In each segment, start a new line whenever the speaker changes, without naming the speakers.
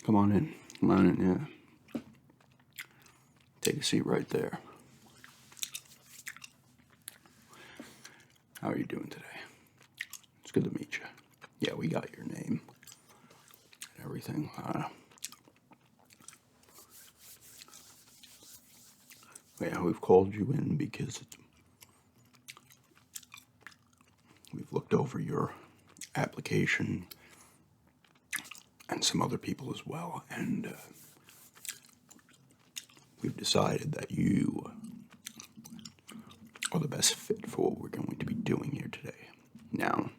Come on in. Come on in, yeah. Take a seat right there. How are you doing today? It's good to meet you. Yeah, we got your name and everything. Yeah, we've called you in because we've looked over your application and some other people as well, and we've decided that you are the best fit for what we're going to be doing here today. Now,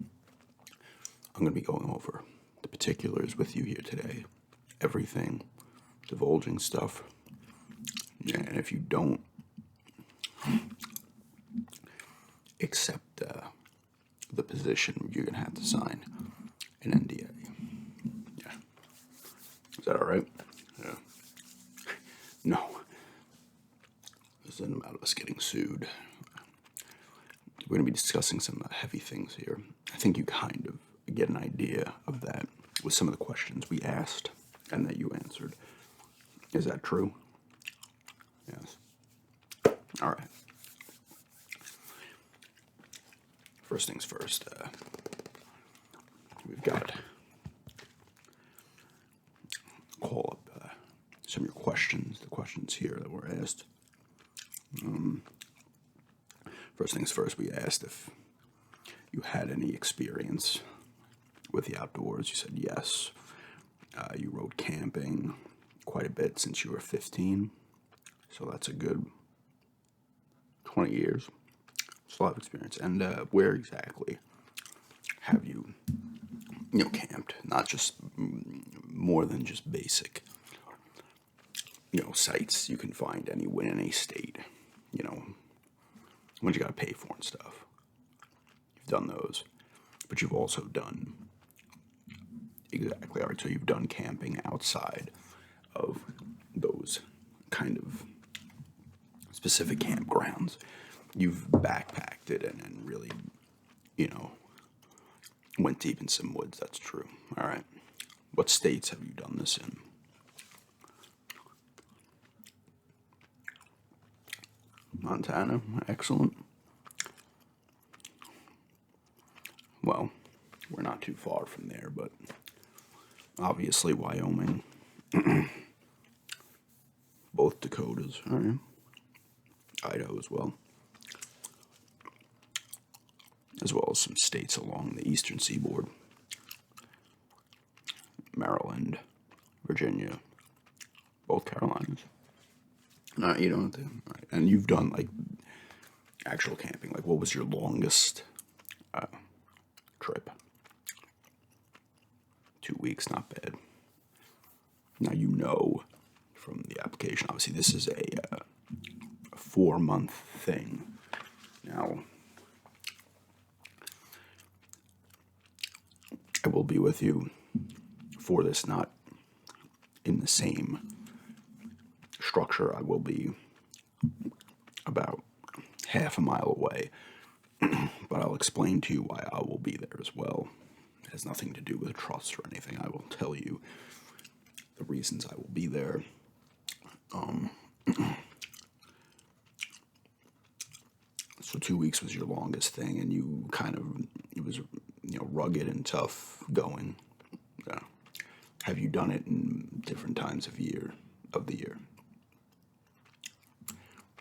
I'm going to be going over the particulars with you here today. Everything, divulging stuff. And if you don't accept the position, you're going to have to sign an NDA. Yeah. Is that all right? Yeah. No. This isn't about us getting sued. We're going to be discussing some heavy things here. I think you kind of get an idea of that with some of the questions we asked and that you answered. Is that true? Yes. All right. First things first, we've got call up some of your questions, the questions here that were asked. First things first, we asked if you had any experience with the outdoors. You said yes. You rode camping quite a bit since you were 15, so that's a good 20 years. It's a lot of experience. And where exactly have you, camped? Not just more than just basic, sites you can find anywhere in any state. What you got to pay for and stuff. You've done those, but you've also done exactly. All right, so you've done camping outside of those kind of specific campgrounds. You've backpacked it and really, went deep in some woods. That's true. All right. What states have you done this in? Montana. Excellent. Well, we're not too far from there, but obviously Wyoming. Both Dakotas. All right. Idaho as well. As well as some states along the eastern seaboard. Maryland, Virginia, both Carolinas. You don't have to. Right. And you've done, actual camping. What was your longest trip? 2 weeks, not bad. Now, from the application, obviously this is a 4-month thing. Now, I will be with you for this, not in the same structure. I will be about half a mile away, but I'll explain to you why I will be there as well. It has nothing to do with trust or anything. I will tell you the reasons I will be there. So 2 weeks was your longest thing, and it was, rugged and tough going. Have you done it in different times of the year?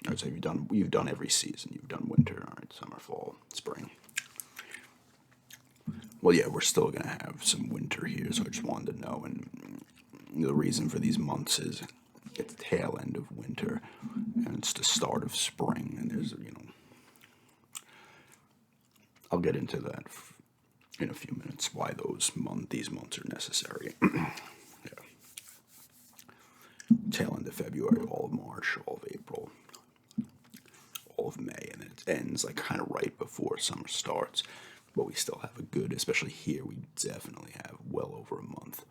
I would say you've done every season. You've done winter, all right, summer, fall, spring. Well, yeah, we're still gonna have some winter here, so I just wanted to know. And the reason for these months is it's the tail end of winter, and it's the start of spring. And there's, I'll get into that in a few minutes. Why these months are necessary. Yeah. Tail end of February, all of March, all of April, all of May, and then it ends kind of right before summer starts. But we still have especially here, we definitely have well over a month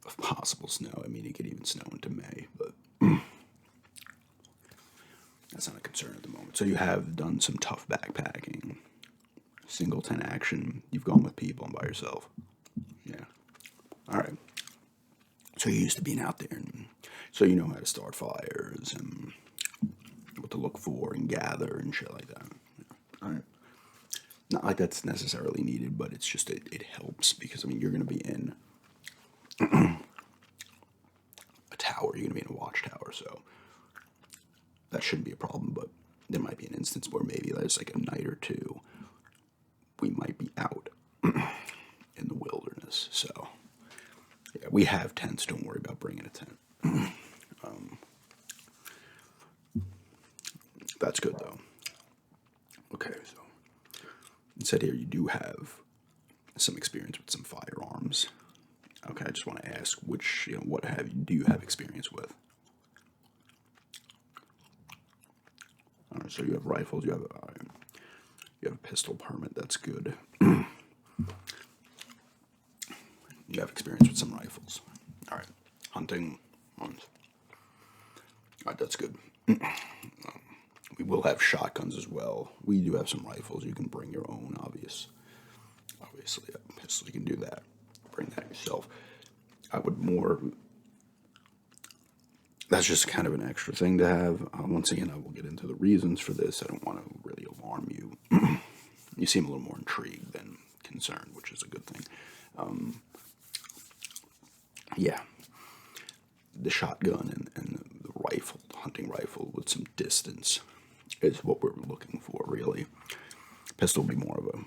of possible snow. I mean, it could even snow into May, but that's not a concern at the moment. So you have done some tough backpacking, singleton action. You've gone with people and by yourself. Yeah. All right. So you're used to being out there, and so you know how to start fires and what to look for and gather and shit like that. All right. Not like that's necessarily needed, but it's just it helps because I mean you're gonna be in a tower, you're gonna be in a watchtower, so that shouldn't be a problem. But there might be an instance where maybe there's like a night or two we might be out in the wilderness. So yeah, we have tents. Don't worry about bringing a tent. That's good though. Okay, so it said here you do have some experience with some firearms. Okay, I just want to ask which, what do you have experience with? All right, so you have rifles. You have a pistol permit. That's good. You have experience with some rifles. All right, hunting ones. All right, that's good. We will have shotguns as well. We do have some rifles. You can bring your own, obviously, a pistol. You can do that. Bring that yourself. I would more. That's just kind of an extra thing to have. Once again, I will get into the reasons for this. I don't want to really alarm you. You seem a little more intrigued than concerned, which is a good thing. Yeah. The shotgun and the rifle, the hunting rifle with some distance is what we're looking for, really. Pistol will be more of a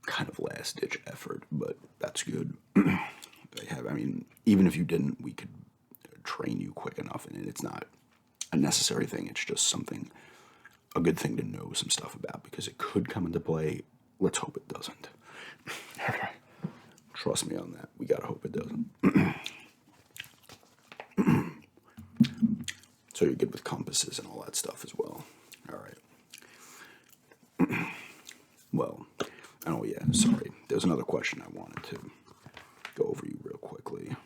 kind of last-ditch effort, but that's good. I mean, even if you didn't, we could train you quick enough, and it's not a necessary thing. It's just something, a good thing to know some stuff about, because it could come into play. Let's hope it doesn't. Trust me on that. We gotta hope it doesn't. So you're good with compasses and all that stuff as well. All right. Well, oh yeah, sorry. There's another question I wanted to go over you real quickly.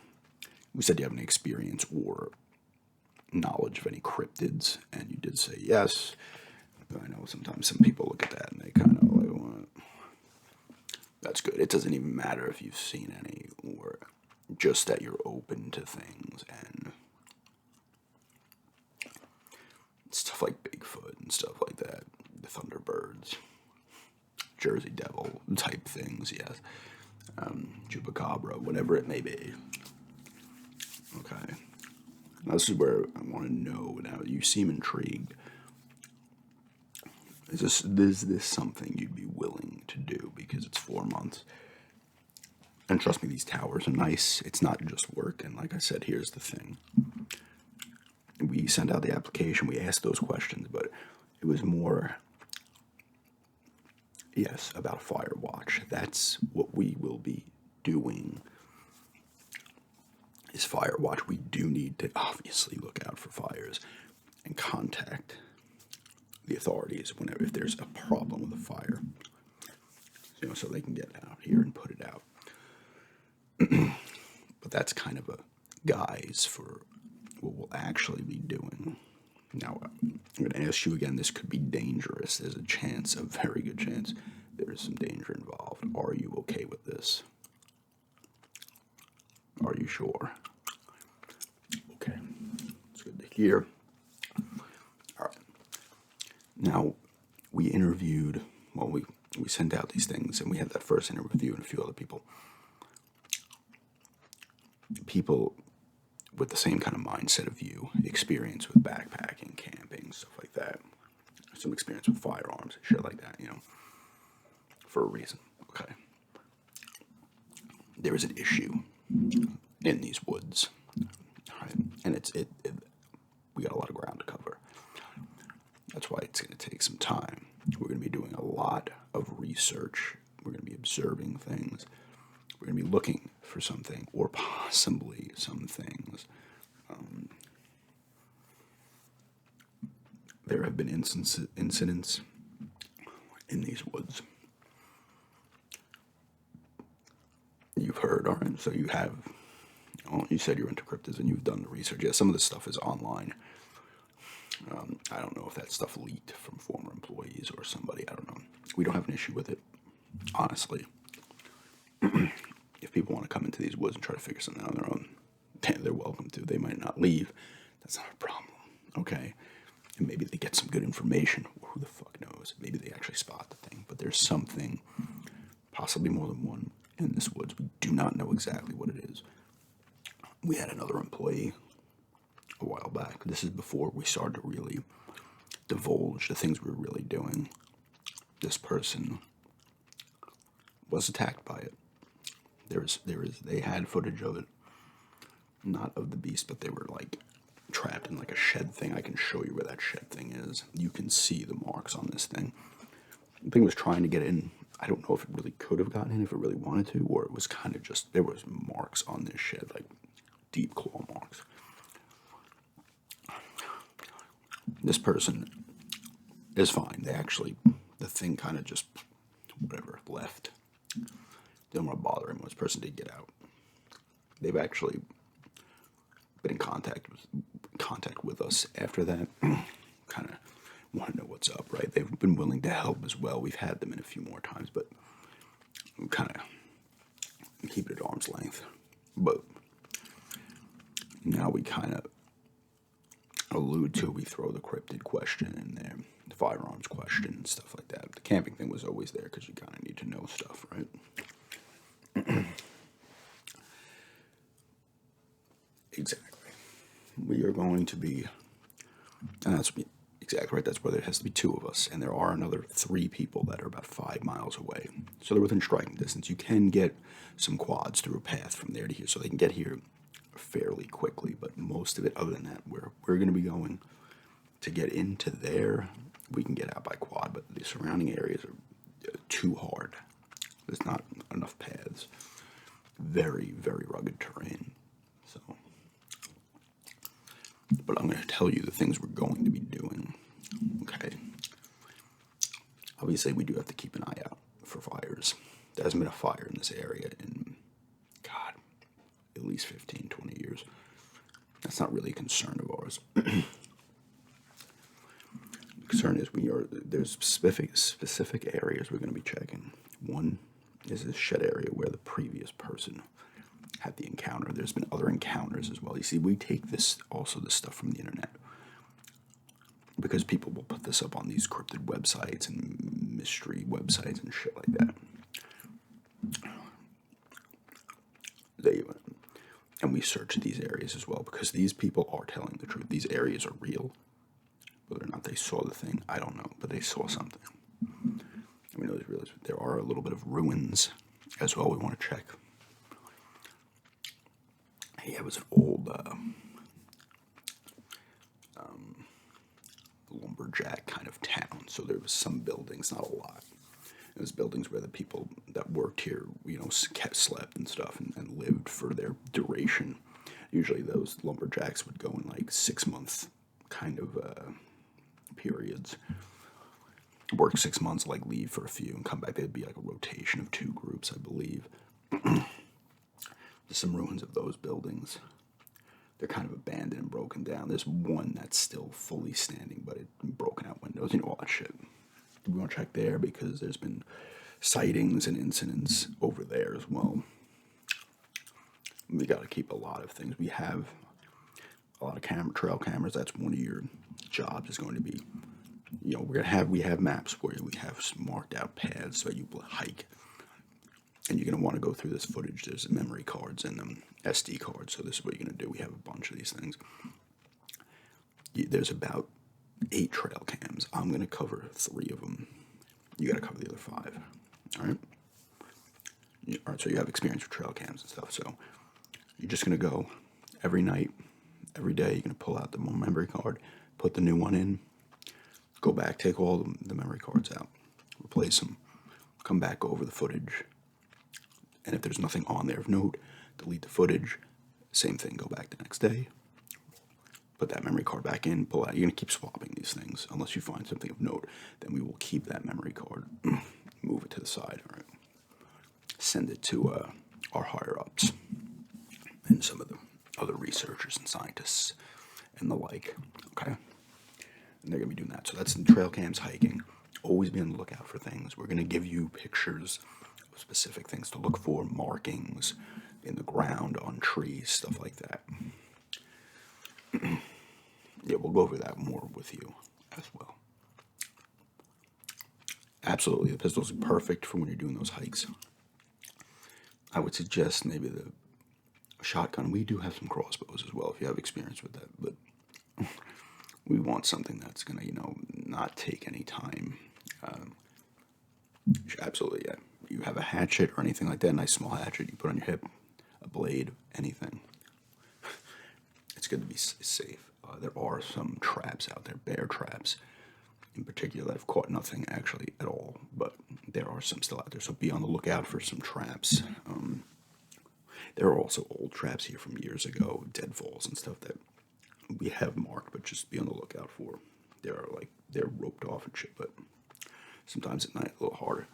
We said you have any experience or knowledge of any cryptids, and you did say yes. But I know sometimes some people look at that and they kind of like, what? That's good. It doesn't even matter if you've seen any or just that you're open to things and stuff like Bigfoot and stuff like that, the Thunderbirds, Jersey Devil type things, yes. Chupacabra, whatever it may be. Okay. Now this is where I want to know, now you seem intrigued. Is this something you'd be willing to do? Because it's 4 months. And trust me, these towers are nice. It's not just work. And like I said, here's the thing. We sent out the application, we asked those questions, but it was more, yes, about fire watch. That's what we will be doing, is fire watch. We do need to obviously look out for fires and contact the authorities whenever, if there's a problem with a fire, so they can get out here and put it out. But that's kind of a guise for what we'll actually be doing. Now, I'm going to ask you again, this could be dangerous. There's a chance, a very good chance, there is some danger involved. Are you okay with this? Are you sure? Okay, it's good to hear. All right. Now, we interviewed, well, we sent out these things, and we had that first interview and a few other people. People with the same kind of mindset of you, experience with backpacking, camping, stuff like that. Some experience with firearms, shit like that, for a reason, okay? There is an issue in these woods, all right? And we got a lot of ground to cover. That's why it's going to take some time. We're going to be doing a lot of research. We're going to be observing things. We're going to be looking for something, or possibly some things. There have been incidents in these woods. You've heard, all right? So you have, you said you're into cryptids and you've done the research. Yeah, some of this stuff is online. I don't know if that stuff leaked from former employees or somebody. I don't know. We don't have an issue with it, honestly. If people want to come into these woods and try to figure something out on their own, they're welcome to. They might not leave. That's not a problem, okay? And maybe they get some good information. Who the fuck knows? Maybe they actually spot the thing. But there's something, possibly more than one, in this woods. We do not know exactly what it is. We had another employee a while back. This is before we started to really divulge the things we were really doing. This person was attacked by it. They had footage of it, not of the beast, but they were like trapped in like a shed thing. I can show you where that shed thing is. You can see the marks on this thing. The thing was trying to get in. I don't know if it really could have gotten in if it really wanted to, or it was kind of just, there was marks on this shed, like deep claw marks. This person is fine. The thing kind of just, whatever, left. Didn't want to bother him. This person did get out. They've actually been in contact with us after that. Kind of want to know what's up, right? They've been willing to help as well. We've had them in a few more times, but we kind of keep it at arm's length. But now we kind of allude to, we throw the cryptid question in there, the firearms question and stuff like that. The camping thing was always there because you kind of need to know stuff, right? Exactly. We are going to be, and that's exactly right, that's where there has to be 2 of us, and there are another 3 people that are about 5 miles away. So they're within striking distance. You can get some quads through a path from there to here, so they can get here fairly quickly, but most of it, other than that, where we're going to be going to get into there, we can get out by quad, but the surrounding areas are too hard. There's not enough paths. Very, very rugged terrain. So, but I'm going to tell you the things we're going to be doing. Okay. Obviously, we do have to keep an eye out for fires. There hasn't been a fire in this area in, God, at least 15, 20 years. That's not really a concern of ours. The concern is there's specific areas we're going to be checking. One is this shed area where the previous person had the encounter. There's been other encounters as well. You see, we take this stuff from the internet because people will put this up on these cryptid websites and mystery websites and shit like that. And we search these areas as well because these people are telling the truth. These areas are real. Whether or not they saw the thing, I don't know, but they saw something. I mean, there are a little bit of ruins as well we want to check. Yeah, it was an old lumberjack kind of town, so there was some buildings, not a lot. It was buildings where the people that worked here, slept and stuff and lived for their duration. Usually those lumberjacks would go in like 6-month kind of periods. Work 6 months, like leave for a few and come back. There'd be like a rotation of 2 groups, I believe. There's some ruins of those buildings. They're kind of abandoned and broken down. There's one that's still fully standing, but it's broken out windows, all that shit. We want to check there because there's been sightings and incidents over there as well. We got to keep a lot of things. We have a lot of trail cameras. That's one of your jobs is going to be, we have maps for you. We have marked out paths so you will hike. And you're going to want to go through this footage. There's memory cards and SD cards. So this is what you're going to do. We have a bunch of these things. There's about 8 trail cams. I'm going to cover 3 of them. You got to cover the other 5. All right? All right, so you have experience with trail cams and stuff. So you're just going to go every night, every day. You're going to pull out the memory card, put the new one in, go back, take all the memory cards out, replace them, come back over the footage. And if there's nothing on there of note, delete the footage. Same thing, go back the next day, put that memory card back in, pull out. You're going to keep swapping these things unless you find something of note. Then we will keep that memory card, move it to the side, all right? Send it to our higher-ups and some of the other researchers and scientists and the like, okay? And they're going to be doing that. So that's in trail cams, hiking. Always be on the lookout for things. We're going to give you pictures specific things to look for, markings in the ground, on trees, stuff like that. Yeah, we'll go over that more with you as well. Absolutely, the pistol's perfect for when you're doing those hikes. I would suggest maybe the shotgun. We do have some crossbows as well if you have experience with that, but we want something that's gonna, not take any time. Absolutely, yeah. You have a hatchet or anything like that, a nice small hatchet you put on your hip, a blade, anything. It's good to be safe. There are some traps out there, bear traps in particular, that have caught nothing actually at all, but there are some still out there, so be on the lookout for some traps. There are also old traps here from years ago, deadfalls and stuff that we have marked, but just be on the lookout for. They're roped off and shit, but sometimes at night a little harder.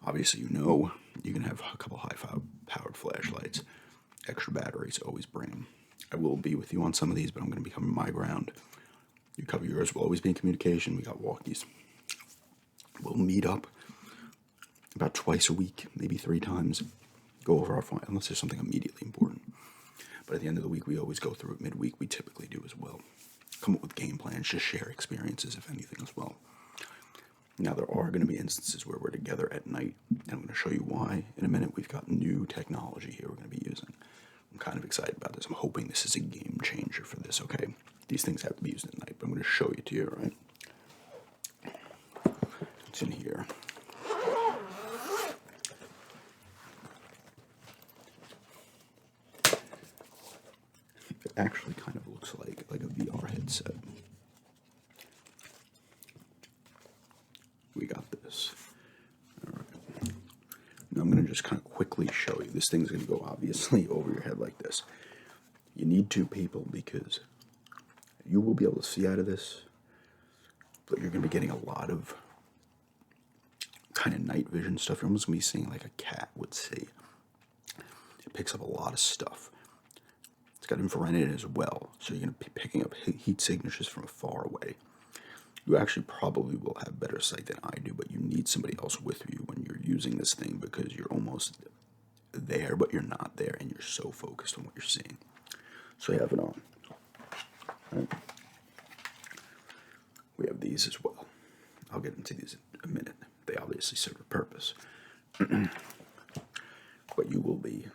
Obviously, you can have a couple high-powered flashlights. Extra batteries, always bring them. I will be with you on some of these, but I'm going to be covering my ground. You cover yours. We'll always be in communication. We got walkies. We'll meet up about twice a week, maybe 3 times. Go over our find, unless there's something immediately important. But at the end of the week, we always go through it. Midweek, we typically do as well. Come up with game plans, just share experiences, if anything, as well. Now, there are going to be instances where we're together at night, and I'm going to show you why in a minute. We've got new technology here we're going to be using. I'm kind of excited about this. I'm hoping this is a game changer for this, okay? These things have to be used at night, but I'm going to show you to you, all right? It's in here. It actually kind of looks like a VR headset. We got this. All right. Now I'm going to just kind of quickly show you. This thing's going to go obviously over your head like this. You need 2 people because you will be able to see out of this, but you're going to be getting a lot of kind of night vision stuff. You're almost going to be seeing like a cat would see. It picks up a lot of stuff. It's got infrared in it as well, so you're going to be picking up heat signatures from far away. You actually probably will have better sight than I do, but you need somebody else with you when you're using this thing because you're almost there, but you're not there, and you're so focused on what you're seeing. So you have it on. Right. We have these as well. I'll get into these in a minute. They obviously serve a purpose. But you will be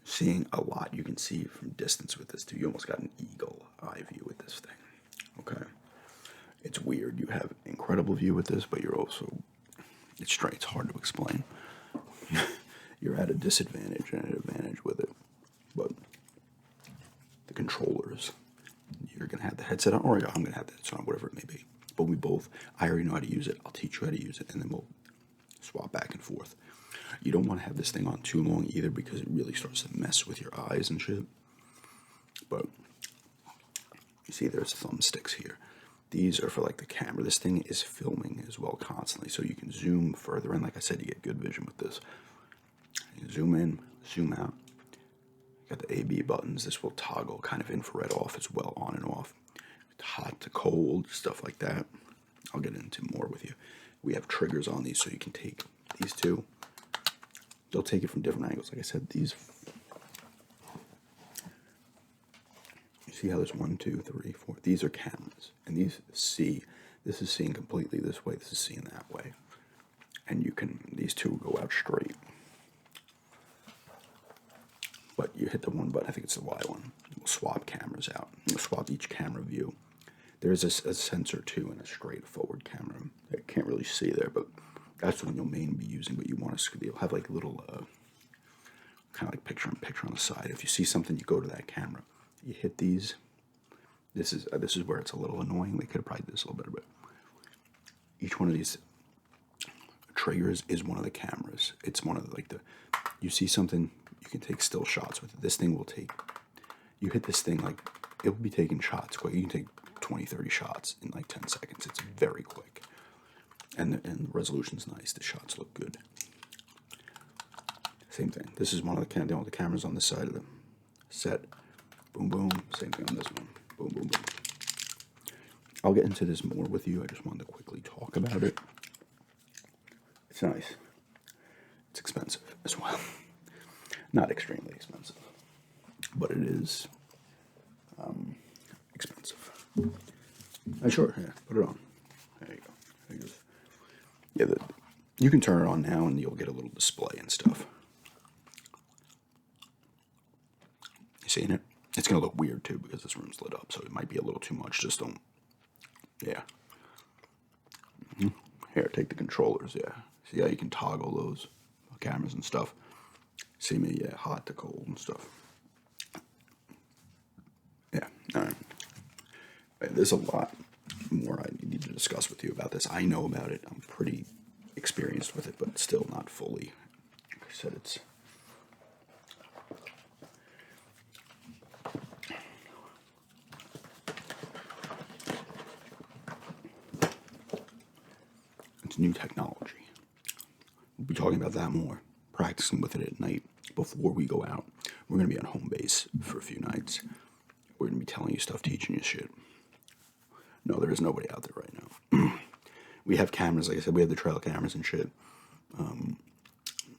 seeing a lot. You can see from distance with this too. You almost got an eagle eye view with this thing. Okay. It's weird. You have incredible view with this, but you're also, it's straight. It's hard to explain. You're at a disadvantage and an advantage with it. But the controllers, you're going to have the headset on, or I'm going to have the headset on, whatever it may be. But I already know how to use it. I'll teach you how to use it, and then we'll swap back and forth. You don't want to have this thing on too long either because it really starts to mess with your eyes and shit. But you see there's thumbsticks here. These are for like the camera. This thing is filming as well constantly, so you can zoom further in. Like I said, you get good vision with this. You zoom in, zoom out. You got the A/B buttons. This will toggle kind of infrared off as well, on and off. Hot to cold, stuff like that. I'll get into more with you. We have triggers on these, so you can take these two. They'll take it from different angles. Like I said, these. You see how there's 1, 2, 3, 4. These are cameras, and these see. This is seeing completely this way. This is seeing that way, and these two go out straight. But you hit the one button. I think it's the Y one. We'll swap cameras out. We'll swap each camera view. There's a sensor too, and a straight forward camera. I can't really see there, but that's the one you'll mainly be using. But you want to you'll have like little kind of like picture on the side. If you see something, you go to that camera. You hit these. This is where it's a little annoying. They could have probably did this a little better, but each one of these triggers is one of the cameras. It's one of you see something, you can take still shots with it. This thing will take. You hit this thing, like it will be taking shots quick. You can take 20, 30 shots in like 10 seconds. It's very quick. And the resolution's nice. The shots look good. Same thing. This is one of the cameras on this side of the set. Boom, boom. Same thing on this one. Boom, boom, boom. I'll get into this more with you. I just wanted to quickly talk about it. It's nice. It's expensive as well. Not extremely expensive, but it is expensive. Sure, yeah, put it on. There you go. Yeah, you can turn it on now and you'll get a little display and stuff. You seeing it? It's going to look weird too because this room's lit up, so it might be a little too much. Just don't. Yeah. Here, take the controllers, yeah. See how you can toggle those cameras and stuff? See me, yeah, hot to cold and stuff. Yeah, alright. There's a lot more I need to discuss with you about this. I know about it. I'm pretty experienced with it, but still not fully. Like I said, it's... It's new technology. We'll be talking about that more, practicing with it at night before we go out. We're going to be on home base for a few nights. We're going to be telling you stuff, teaching you shit. No, there is nobody out there right now. We have cameras, like I said, we have the trail cameras and shit.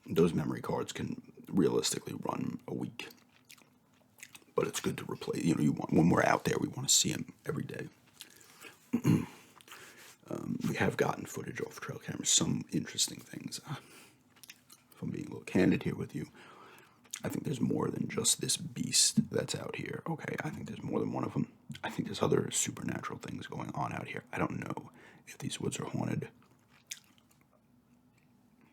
Those memory cards can realistically run a week. But it's good to replace, when we're out there, we want to see them every day. We have gotten footage off trail cameras, some interesting things. If I'm being a little candid here with you, I think there's more than just this beast that's out here. Okay, I think there's more than one of them. I think there's other supernatural things going on out here. I don't know if these woods are haunted.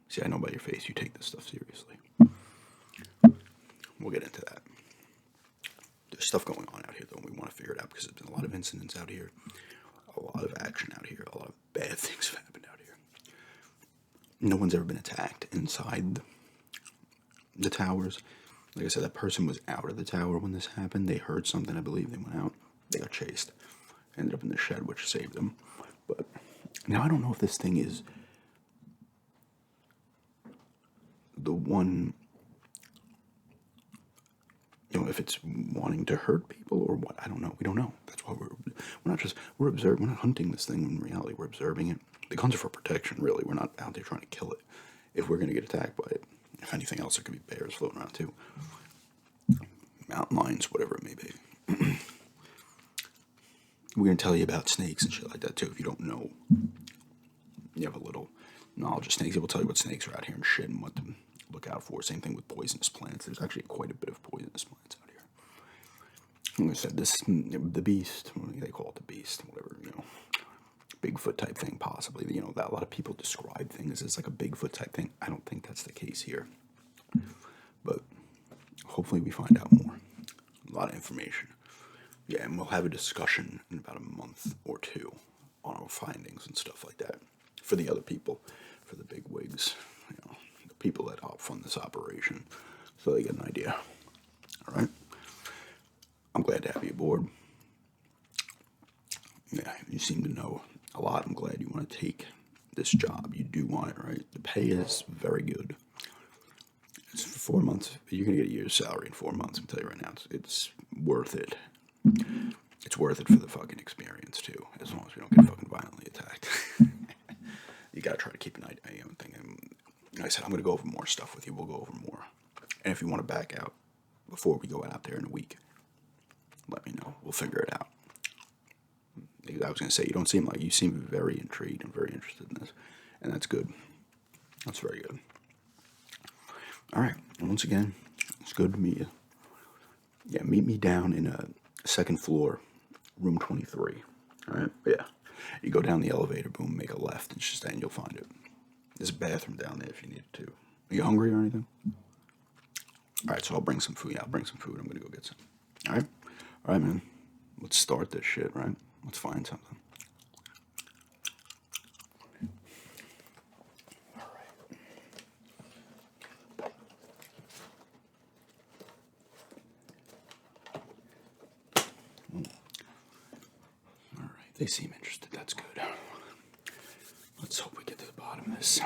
See, I know by your face you take this stuff seriously. We'll get into that. There's stuff going on out here, though, and we want to figure it out because there's been a lot of incidents out here, a lot of action out here, a lot of bad things have happened out here. No one's ever been attacked inside the towers. Like I said, that person was out of the tower when this happened. They heard something, I believe. They went out. They got chased. Ended up in the shed, which saved them. But now I don't know if this thing is the one, if it's wanting to hurt people or what. I don't know. We don't know. That's why we're observing. We're not hunting this thing in reality. We're observing it. The guns are for protection, really. We're not out there trying to kill it. If we're going to get attacked by it, if anything else, there could be bears floating around too. Mountain lions, whatever it may be. We're going to tell you about snakes and shit like that too. If you don't know, you have a little knowledge of snakes. It will tell you what snakes are out here and shit and what to look out for. Same thing with poisonous plants. There's actually quite a bit of poisonous plants out here. Like I said, the beast, they call it the beast, whatever, Bigfoot type thing, possibly. That a lot of people describe things as like a Bigfoot type thing. I don't think that's the case here. But hopefully we find out more. A lot of information. Yeah, and we'll have a discussion in about a month or two on our findings and stuff like that. For the other people, for the big wigs, the people that help fund this operation, so they get an idea. All right? I'm glad to have you aboard. Yeah, you seem to know a lot. I'm glad you want to take this job. You do want it, right? The pay is very good. It's for 4 months. You're going to get a year's salary in 4 months. I'll tell you right now, it's worth it. It's worth it for the fucking experience, too, as long as we don't get fucking violently attacked. You got to try to keep an eye on thing. Like I said, I'm going to go over more stuff with you. We'll go over more. And if you want to back out before we go out there in a week, let me know. We'll figure it out. I was going to say, you seem very intrigued and very interested in this. And that's good. That's very good. All right. Once again, it's good to meet you. Yeah, meet me down in a second floor, room 23. All right? Yeah. You go down the elevator, boom, make a left, and you'll find it. There's a bathroom down there if you need it to. Are you hungry or anything? All right, so I'll bring some food. Yeah, I'll bring some food. I'm going to go get some. All right? All right, man. Let's start this shit, right? Let's find something. All right, they seem interested. That's good. Let's hope we get to the bottom of this.